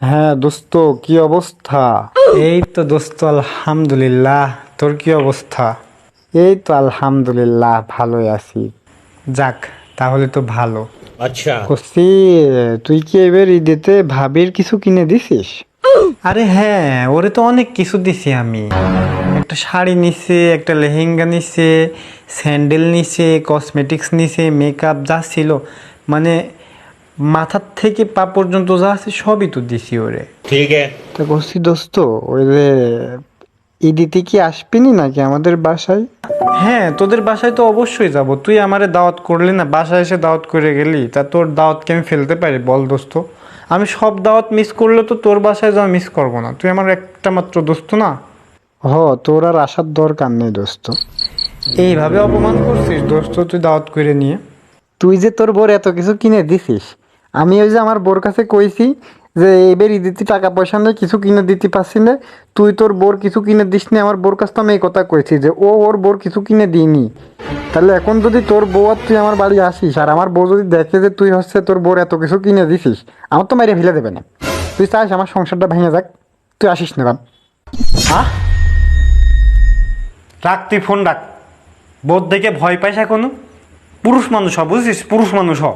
হ্যাঁ দোস্ত, কি অবস্থা? এই তো দোস্ত, আলহামদুলিল্লাহ। তোর কি অবস্থা? এই তো আলহামদুলিল্লাহ, ভালোই আছি। যাক, তাহলে তো ভালো। अच्छा। কসি, তুই কি এবার ঈদেতে ভাবির কিছু কিনে দিছিস? আরে হ্যাঁ, ওরে তো অনেক কিছু দিছি আমি। একটা শাড়ি নিছে, একটা লেহেঙ্গা নিছে, স্যান্ডেল নিছে, কসমেটিক্স নিছে, মেকআপ যা ছিল, মানে মাথার থেকে পা পর্যন্ত যা আছে সবই তো দিছি ওরে। ठीक है। তা কসি দোস্ত, ওই যে ঈদিতে কি আসবিনি নাকি আমাদের বাসায়? হ্যাঁ, তোদের বাসায় তো অবশ্যই যাব। তুই আমারে দাওয়াত করলি না, বাসায় এসে দাওয়াত করে গেলি, তা তোর দাওয়াতকে আমি ফেলতে পারি বল দোস্ত? আমি সব দাওয়াত মিস করলে তো তোর বাসায় যাওয়া মিস করবো না। তুই আমার একটা মাত্র দোস্ত না? তোর আর আসার দরকার নেই দোস্ত। এইভাবে অপমান করছিস দোস্ত তুই দাওয়াত করে নিয়ে? তুই যে তোর বোর এত কিছু কিনে দিছিস, আমি ওই যে আমার বোর কাছে কইছি যে এবার ঈদিতে টাকা পয়সা নেই, কিছু কিনে দিতে পারছি না। তুই তোর বোর কিছু কিনে দিস নি, আমার বোর কাছে তো আমি এই কথা কইছি যে ওর বোর কিছু কিনে দিইনি। তাহলে এখন যদি তোর বউ আর তুই আমার বাড়ি আসিস আর আমার বউ যদি দেখে যে তুই হচ্ছে তোর বোর এত কিছু কিনে দিছিস, আমার তো মাইরে ফেলে দেবে না। তুই চাস আমার সংসারটা ভেঙে যাক? তুই আসিস না বাপ। হ্যাঁ, রাখ, তুই ফোন রাখ। বোধ দেখে ভয় পাইস এখনো? পুরুষ মানুষ হ, বুঝছিস? পুরুষ মানুষ হ।